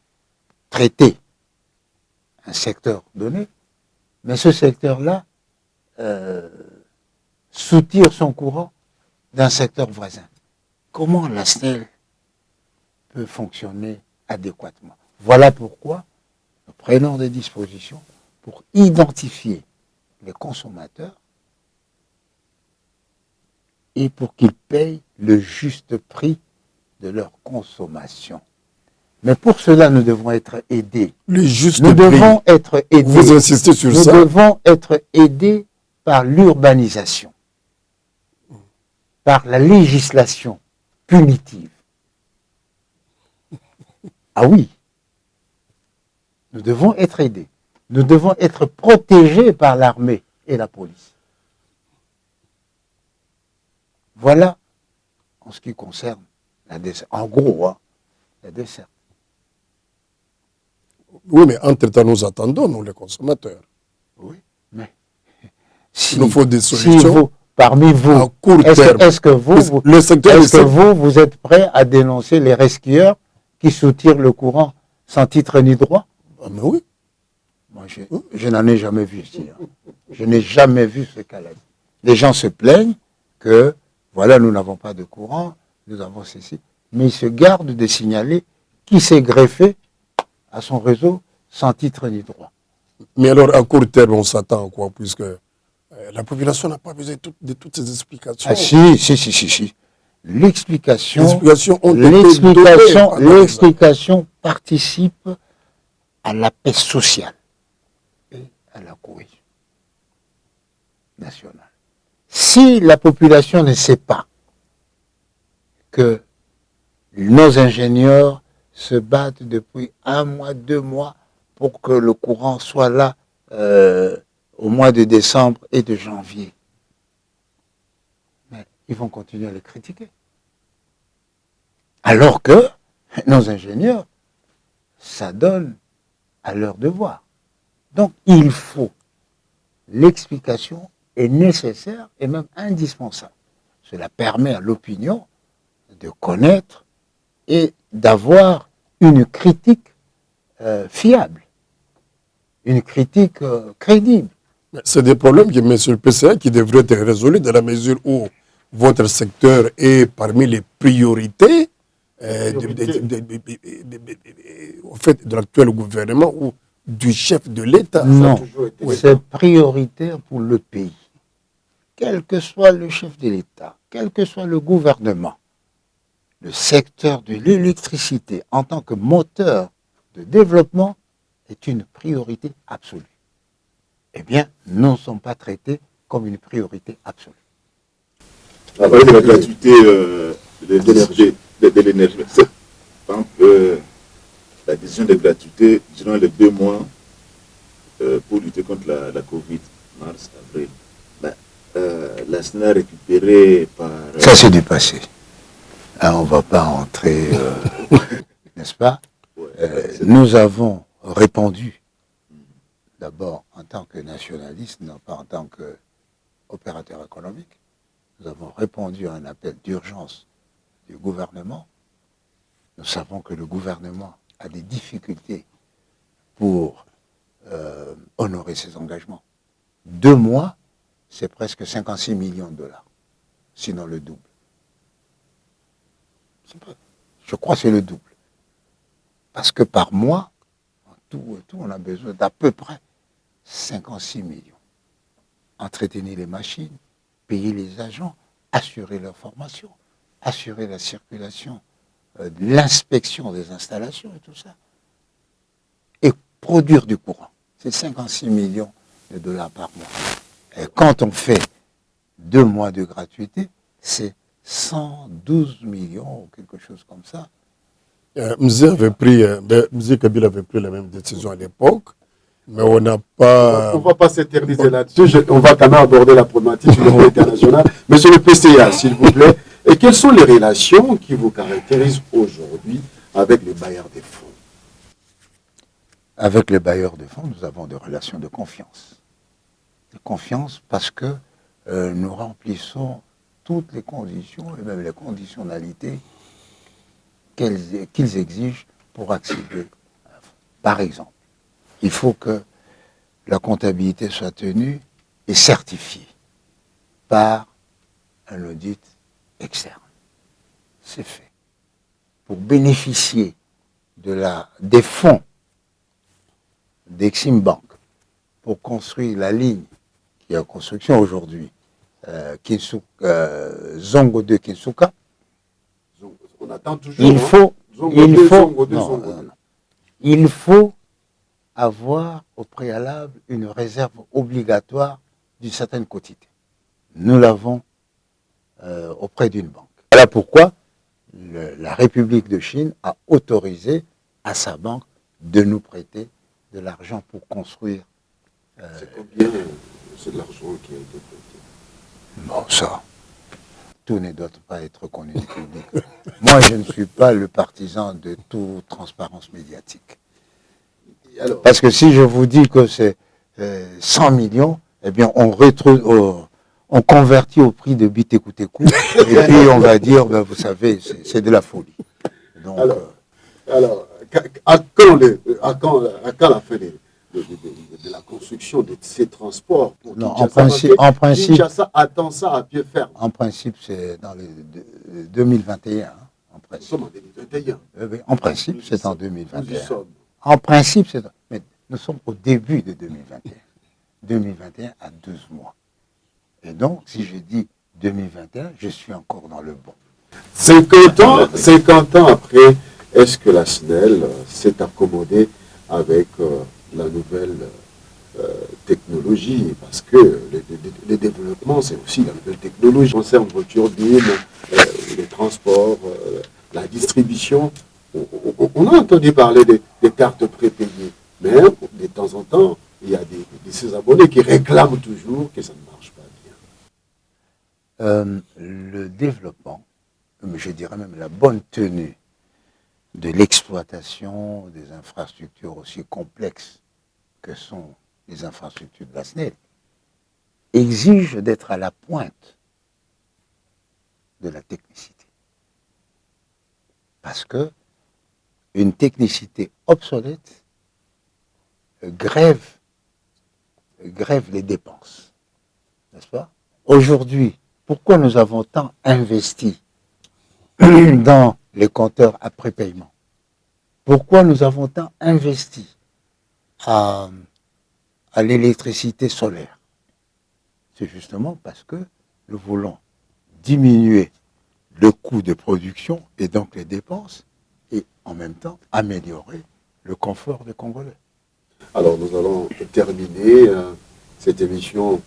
traiter un secteur donné, mais ce secteur-là soutire son courant d'un secteur voisin. Comment la SNEL peut fonctionner adéquatement? Voilà pourquoi nous prenons des dispositions pour identifier les consommateurs et pour qu'ils payent le juste prix de leur consommation. Mais pour cela, nous devons être aidés. Le juste Nous prix. devons être aidés. Vous insistez sur Nous ça. devons être aidés par l'urbanisation, par la législation punitive. Ah oui, nous devons être aidés. Nous devons être protégés par l'armée et la police. Voilà en ce qui concerne la desserte. En gros, la desserte. Oui, mais entre-temps, nous attendons, nous, les consommateurs. Oui, mais Il nous faut des solutions. si vous, parmi vous, à court terme. est-ce que vous, Le secteur est-ce que vous êtes prêts à dénoncer les resquilleurs qui soutirent le courant sans titre ni droit? Ah, mais oui. Moi, je n'en ai jamais vu ici. Je n'ai jamais vu ce cas-là. Les gens se plaignent que, voilà, nous n'avons pas de courant, nous avons ceci. Mais ils se gardent de signaler qui s'est greffé à son réseau sans titre ni droit. Mais alors, à court terme, on s'attend à quoi? Puisque la population n'a pas besoin de toutes ces explications. Ah si. L'explication, Les explications ont été données par l'explication participe à la paix sociale. à la cohésion nationale. Si la population ne sait pas que nos ingénieurs se battent depuis 1 mois, 2 mois pour que le courant soit là au mois de décembre et de janvier, mais ils vont continuer à les critiquer. Alors que nos ingénieurs s'adonnent à leur devoir. Donc il faut, l'explication est nécessaire et même indispensable. Cela permet à l'opinion de connaître et d'avoir une critique fiable, une critique crédible. C'est des problèmes qui, monsieur le PCA, qui devraient être résolus dans la mesure où votre secteur est parmi les priorités au fait, de l'actuel gouvernement ou du chef de l'État. Non, c'est prioritaire pour le pays. Quel que soit le chef de l'État, quel que soit le gouvernement, le secteur de l'électricité en tant que moteur de développement est une priorité absolue. Eh bien, nous ne sommes pas traités comme une priorité absolue. On va parler de la gratuité de l'énergie. Par exemple, la décision de gratuité durant les 2 mois pour lutter contre la Covid, mars, avril. La SNEL a récupéré par... Ça, c'est du passé. On ne va pas entrer, n'est-ce pas? Nous avons répondu, d'abord en tant que nationaliste, non pas en tant qu'opérateur économique. Nous avons répondu à un appel d'urgence du gouvernement. Nous savons que le gouvernement a des difficultés pour honorer ses engagements. 2 mois, c'est presque 56 millions de dollars, sinon le double. Je crois que c'est le double. Parce que par mois, en tout, on a besoin d'à peu près 56 millions. Entretenir les machines, payer les agents, assurer leur formation, assurer la circulation, l'inspection des installations et tout ça. Et produire du courant. C'est 56 millions de dollars par mois. Et quand on fait 2 mois de gratuité, c'est 112 millions ou quelque chose comme ça. M. Kabila avait pris la même décision à l'époque, mais on n'a pas... On ne va pas s'éterniser là-dessus. On va quand même aborder la problématique du niveau international. Monsieur le PCA, s'il vous plaît, et quelles sont les relations qui vous caractérisent aujourd'hui avec les bailleurs des fonds? Avec les bailleurs de fonds, nous avons des relations de confiance. De confiance parce que nous remplissons toutes les conditions et même les conditionnalités qu'ils exigent pour accéder. Par exemple, il faut que la comptabilité soit tenue et certifiée par un audit externe. C'est fait. Pour bénéficier des fonds d'Exim Bank pour construire la ligne qui est en construction aujourd'hui, Zongo 2 Kinsuka, on attend toujours. Il faut avoir au préalable une réserve obligatoire d'une certaine quantité. Nous l'avons auprès d'une banque. Voilà pourquoi la République de Chine a autorisé à sa banque de nous prêter de l'argent pour construire. C'est combien c'est de l'argent qui a été prêté? Bon, ça, tout ne doit pas être connu du public. Moi, je ne suis pas le partisan de toute transparence médiatique. Alors, parce que si je vous dis que c'est 100 millions, eh bien, on convertit au prix de Bitekou, et puis on va dire, ben, vous savez, c'est de la folie. Donc, alors à quand la fin de la construction de ces transports pour non, Kinshasa, en principe, Kinshasa attend ça à pied ferme. En principe, c'est dans le 2021. En principe. Nous sommes en 2021. Oui, en principe, c'est en 2021. En principe, c'est... Mais nous sommes au début de 2021. 2021 à 12 mois. Et donc, si je dis 2021, je suis encore dans le bon. 50 ans après, est-ce que la SNEL s'est accommodée avec la nouvelle technologie, parce que le développement, c'est aussi la nouvelle technologie. Ça concerne vos turbines, les transports, la distribution. On a entendu parler des cartes prépayées, mais de temps en temps, il y a de ces abonnés qui réclament toujours que ça ne marche pas bien. Le développement, je dirais même la bonne tenue de l'exploitation des infrastructures aussi complexes que sont les infrastructures de la SNEL, exige d'être à la pointe de la technicité. Parce que une technicité obsolète grève les dépenses. N'est-ce pas? Aujourd'hui, pourquoi nous avons tant investi dans les compteurs après paiement? Pourquoi nous avons tant investi à l'électricité solaire? C'est justement parce que nous voulons diminuer le coût de production et donc les dépenses et en même temps améliorer le confort des Congolais. Alors nous allons terminer cette émission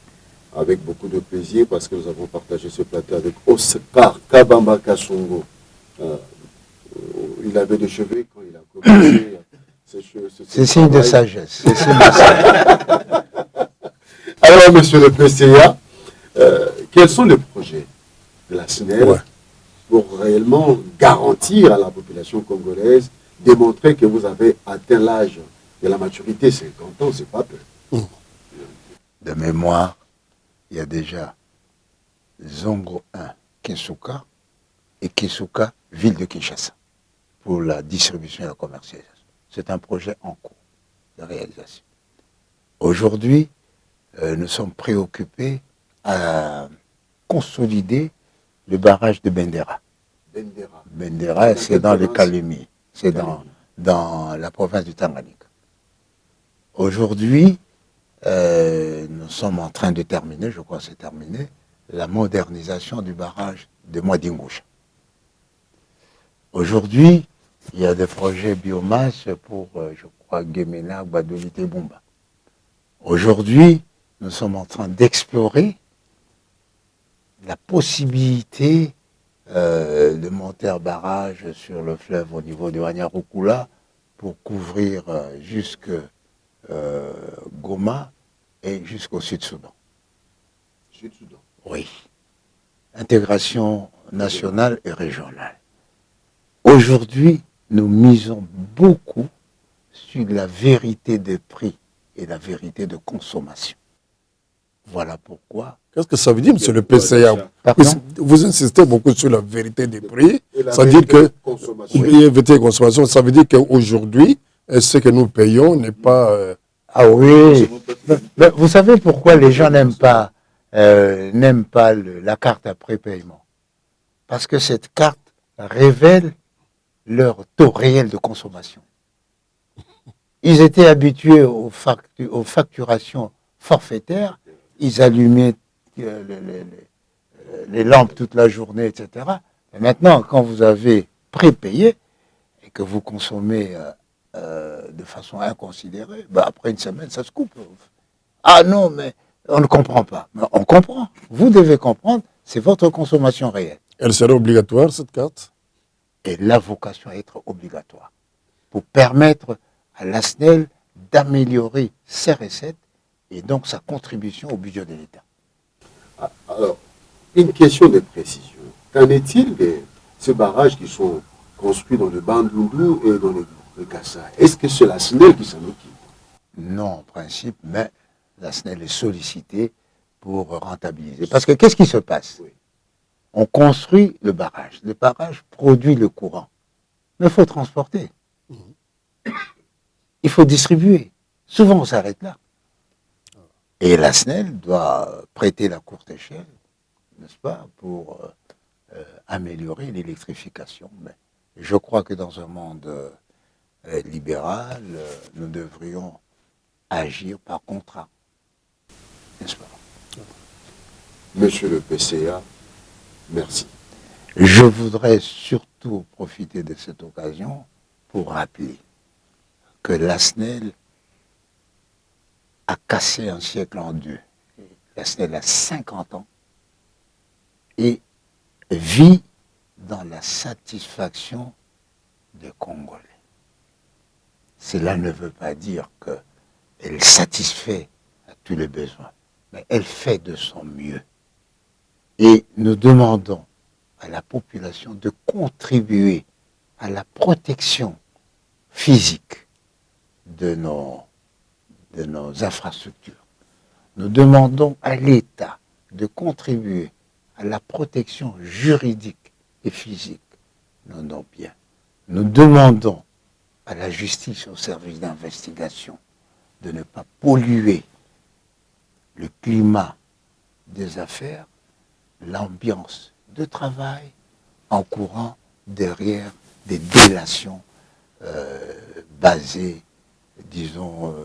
avec beaucoup de plaisir parce que nous avons partagé ce plateau avec Oscar Kabamba Kassongo. Il avait des cheveux quand il a commencé. C'est signe de sagesse. Alors, monsieur le PCA, quels sont les projets de la SNEL pour réellement garantir à la population congolaise, démontrer que vous avez atteint l'âge de la maturité, 50 ans, c'est pas peu. De mémoire, il y a déjà Zongo 1, Kinsuka, et Kinsuka, ville de Kinshasa, pour la distribution et la commercialisation. C'est un projet en cours de réalisation. Aujourd'hui, nous sommes préoccupés à consolider le barrage de Bendera. Bendera, c'est dans le Kalemi, c'est dans la province du Tanganyika. Aujourd'hui, nous sommes en train de terminer, je crois que c'est terminé, la modernisation du barrage de Mwadingusha. Aujourd'hui, il y a des projets biomasse pour, je crois, Gemena, Gbadolite, Bumba. Aujourd'hui, nous sommes en train d'explorer la possibilité de monter un barrage sur le fleuve au niveau de Wanyarukula pour couvrir jusque Goma et jusqu'au Sud-Soudan. Sud-Soudan. Oui. Intégration nationale et régionale. Aujourd'hui, nous misons beaucoup sur la vérité des prix et la vérité de consommation. Voilà pourquoi. Qu'est-ce que ça veut dire, monsieur le PCA? Vous insistez beaucoup sur la vérité des prix. Ça veut dire que la vérité de consommation, ça veut dire qu'aujourd'hui, ce que nous payons n'est pas... Ah oui. Mais vous savez pourquoi les gens n'aiment pas la carte à prépaiement? Parce que cette carte révèle leur taux réel de consommation. Ils étaient habitués aux facturations forfaitaires, ils allumaient les lampes toute la journée, etc. Et maintenant, quand vous avez prépayé et que vous consommez de façon inconsidérée, après une semaine, ça se coupe. Ah non, mais on ne comprend pas. Mais on comprend. Vous devez comprendre, c'est votre consommation réelle. Elle serait obligatoire, cette carte? Et la vocation à être obligatoire pour permettre à la SNEL d'améliorer ses recettes et donc sa contribution au budget de l'État. Alors, une question de précision. Qu'en est-il de ces barrages qui sont construits dans le Bandundu et dans le Kassai? Est-ce que c'est la SNEL qui s'en occupe? Non, en principe, mais la SNEL est sollicitée pour rentabiliser. Parce que qu'est-ce qui se passe? On construit le barrage produit le courant, mais il faut transporter. Il faut distribuer. Souvent, on s'arrête là. Et la SNEL doit prêter la courte échelle, n'est-ce pas, pour améliorer l'électrification. Mais je crois que dans un monde libéral, nous devrions agir par contrat, n'est-ce pas? Monsieur le PCA, merci. Je voudrais surtout profiter de cette occasion pour rappeler que la SNEL a cassé un siècle en deux. La SNEL a 50 ans et vit dans la satisfaction des Congolais. Cela ne veut pas dire qu'elle satisfait à tous les besoins, mais elle fait de son mieux. Et nous demandons à la population de contribuer à la protection physique de nos infrastructures. Nous demandons à l'État de contribuer à la protection juridique et physique de nos biens. Nous demandons à la justice, au service d'investigation, de ne pas polluer le climat des affaires, l'ambiance de travail, en courant derrière des délations basées, disons,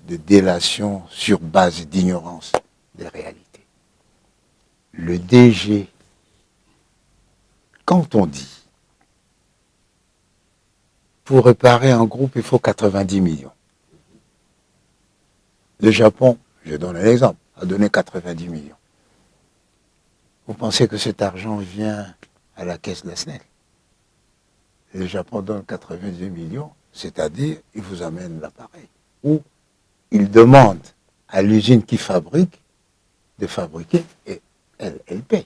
des délations sur base d'ignorance des réalités. Le DG, quand on dit pour réparer un groupe, il faut 90 millions. Le Japon, je donne un exemple, a donné 90 millions. Vous pensez que cet argent vient à la caisse de la SNEL? Le Japon donne 90 millions, c'est-à-dire il vous amène l'appareil. Ou il demande à l'usine qui fabrique de fabriquer et elle paye.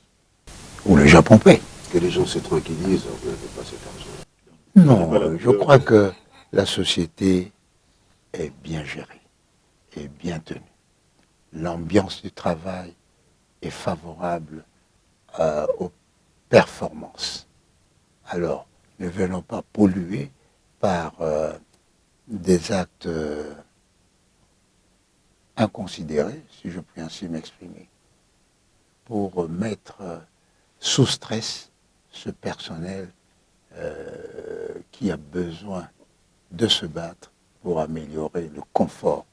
Ou le Japon paye. Que les gens se tranquillisent, on ne veut pas cet argent. Non, je crois que la société est bien gérée, est bien tenue. L'ambiance du travail est favorable aux performances. Alors, ne venons pas polluer par des actes inconsidérés, si je puis ainsi m'exprimer, pour mettre sous stress ce personnel qui a besoin de se battre pour améliorer le confort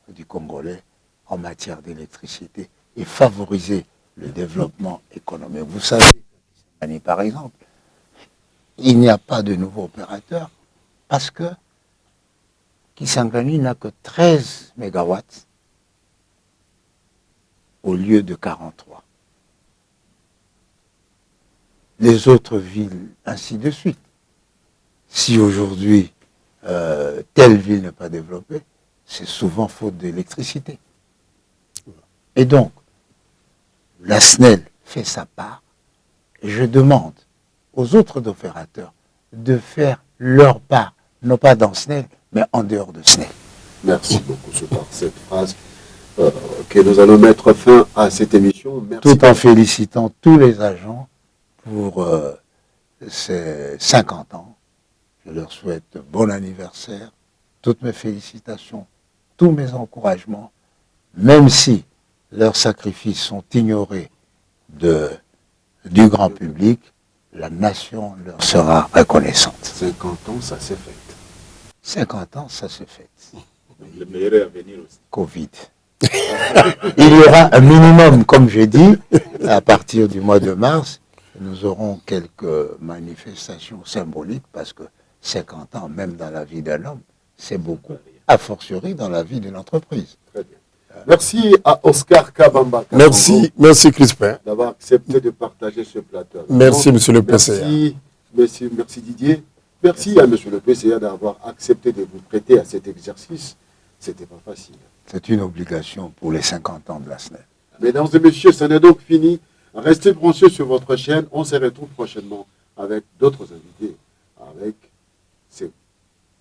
du Congolais en matière d'électricité et favoriser le développement économique. Vous savez, par exemple, il n'y a pas de nouveau opérateur parce que Kisangani n'a que 13 mégawatts au lieu de 43. Les autres villes, ainsi de suite. Si aujourd'hui, telle ville n'est pas développée, c'est souvent faute d'électricité. Et donc, la SNEL fait sa part. Et je demande aux autres opérateurs de faire leur part, non pas dans SNEL, mais en dehors de SNEL. Merci beaucoup, c'est par cette phrase que nous allons mettre fin à cette émission. Merci. Tout en félicitant tous les agents pour ces 50 ans. Je leur souhaite bon anniversaire, toutes mes félicitations, tous mes encouragements, même si leurs sacrifices sont ignorés du grand public, la nation leur sera reconnaissante. 50 ans, ça s'est fait. 50 ans, ça s'est fait. Le meilleur est à venir aussi. Covid. Il y aura un minimum, comme j'ai dit, à partir du mois de mars, nous aurons quelques manifestations symboliques parce que 50 ans, même dans la vie d'un homme, c'est beaucoup, a fortiori dans la vie d'une entreprise. Très bien. Merci à Oscar Kabamba. Merci Crispin. D'avoir accepté de partager ce plateau. Merci, monsieur le PCA. Merci Didier. Merci à monsieur le PCA d'avoir accepté de vous prêter à cet exercice. C'était pas facile. C'est une obligation pour les 50 ans de la SNEL. Mesdames et messieurs, ce n'est donc fini. Restez branchés sur votre chaîne. On se retrouve prochainement avec d'autres invités, avec ses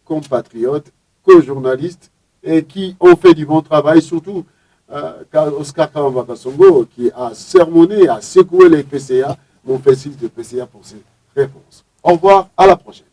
compatriotes, co-journalistes et qui ont fait du bon travail, surtout Oscar Kabamba Kassongo qui a sermonné, a secoué les PCA, mon fils de PCA pour ses réponses. Au revoir, à la prochaine.